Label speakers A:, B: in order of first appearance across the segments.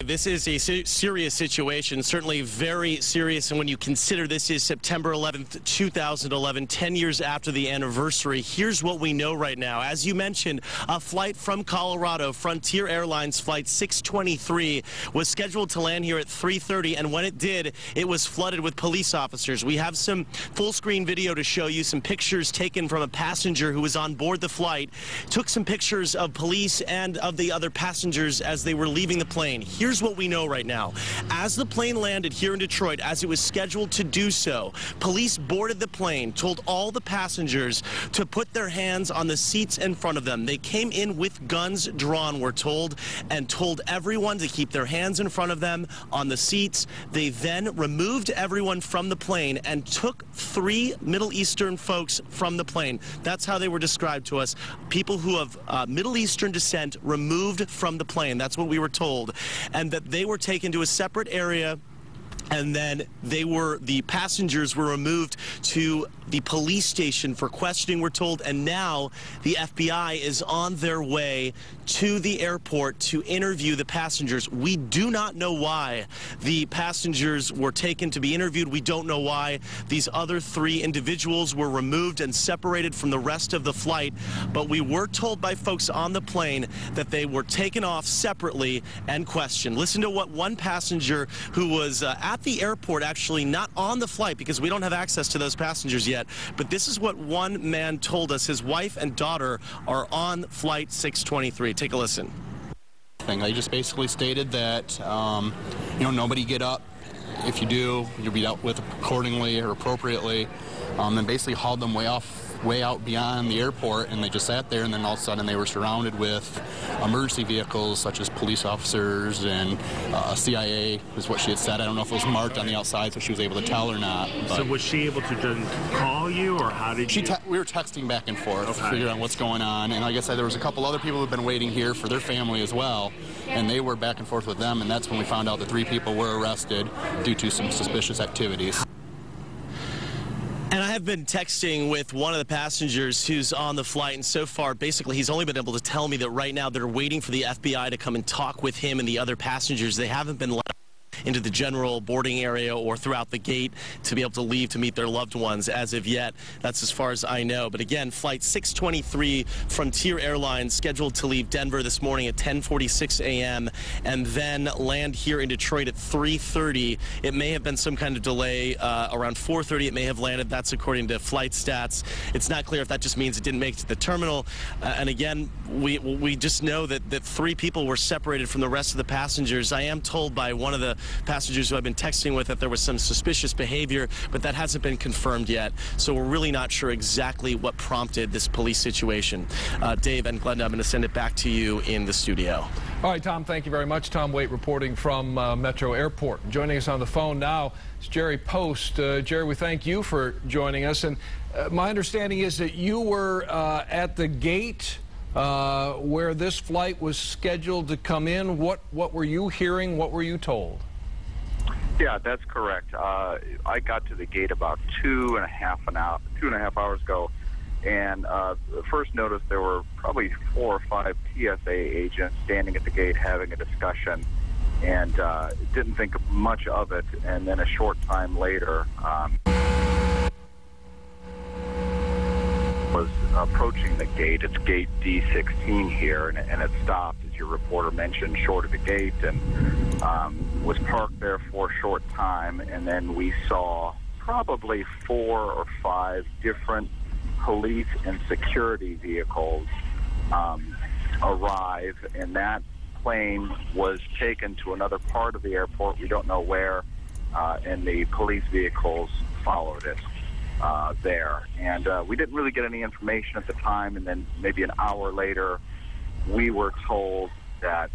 A: this is a serious situation, certainly very serious. And when you consider this is September 11th, 2011, 10 years after the anniversary, here's what we know right now. As you mentioned, a flight from Colorado, Frontier Airlines Flight 623, was scheduled to land here at 3:30. And when it did, it was flooded with police officers. We have some full-screen video to show you, some pictures taken from a passenger who was on board the flight. Took some pictures of police and of the other passengers as they were leaving the plane. Here's what we know right now. As the plane landed here in Detroit, as it was scheduled to do so, police boarded the plane, told all the passengers to put their hands on the seats in front of them. They came in with guns drawn, we're told, and told everyone to keep their hands in front of them on the seats. They then removed everyone from the plane and took 3 Middle Eastern folks from the plane. That's how they were described to us. People who have Middle Eastern descent removed from the plane. That's what we were told. And that they were taken to a separate area, and then the passengers were removed to the police station for questioning, we're told, and now the FBI is on their way to the airport to interview the passengers. We do not know why the passengers were taken to be interviewed. We don't know why these other 3 individuals were removed and separated from the rest of the flight, but we were told by folks on the plane that they were taken off separately and questioned. Listen to what one passenger who was at the airport, actually not on the flight because we don't have access to those passengers yet, but this is what one man told us. His wife and daughter are on flight 623. Take a listen.
B: They just basically stated that, nobody get up. If you do, you'll be dealt with accordingly or appropriately. And basically hauled them way out beyond the airport, and they just sat there, and then all of a sudden they were surrounded with emergency vehicles such as police officers and CIA is what she had said. I don't know if it was marked on the outside so she was able to tell or not.
C: So was she able to just call you, or how did you?
B: We were texting back and forth, figuring out what's going on. And like I said, there was a couple other people who've been waiting here for their family as well, and they were back and forth with them, and that's when we found out that 3 people were arrested due to some suspicious activities.
A: And I have been texting with one of the passengers who's on the flight, and so far, basically, he's only been able to tell me that right now they're waiting for the FBI to come and talk with him and the other passengers. They haven't been let into the general boarding area or throughout the gate to be able to leave to meet their loved ones as of yet. That's as far as I know. But again, flight 623, Frontier Airlines, scheduled to leave Denver this morning at 10:46 a.m. and then land here in Detroit at 3:30. It may have been some kind of delay. Around 4:30 it may have landed. That's according to flight stats. It's not clear if that just means it didn't make it to the terminal. And again, we just know that 3 people were separated from the rest of the passengers. I am told by one of the passengers who I've been texting with that there was some suspicious behavior, but that hasn't been confirmed yet. So we're really not sure exactly what prompted this police situation. Dave and Glenda, I'm going to send it back to you in the studio.
D: All right, Tom, thank you very much. Tom Waite reporting from Metro Airport. Joining us on the phone now is Jerry Post. Jerry, we thank you for joining us. And my understanding is that you were at the gate where this flight was scheduled to come in. What were you hearing? What were you told?
E: Yeah, that's correct. I got to the gate about 2.5 hours ago, and first noticed there were probably 4 or 5 TSA agents standing at the gate having a discussion, and didn't think much of it. And then a short time later, was approaching the gate. It's gate D16 here, and it stopped, as your reporter mentioned, short of the gate, and was parked there for a short time. And then we saw probably 4 or 5 different police and security vehicles arrive, and that plane was taken to another part of the airport. We don't know where, and the police vehicles followed it there. And we didn't really get any information at the time, and then maybe an hour later we were told that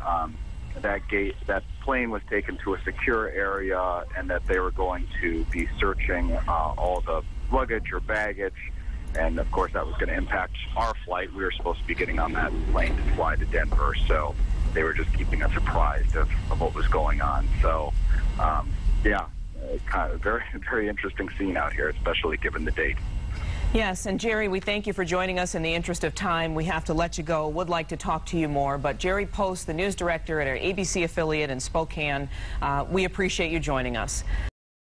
E: that plane was taken to a secure area, and that they were going to be searching all the luggage or baggage, and of course that was going to impact our flight. We were supposed to be getting on that plane to fly to Denver, so they were just keeping us apprised of what was going on. So yeah, kind of very, very interesting scene out here, especially given the date.
F: Yes, and Jerry, we thank you for joining us. In the interest of time, we have to let you go. Would like to talk to you more, but Jerry Post, the news director at our ABC affiliate in Spokane, we appreciate you joining us.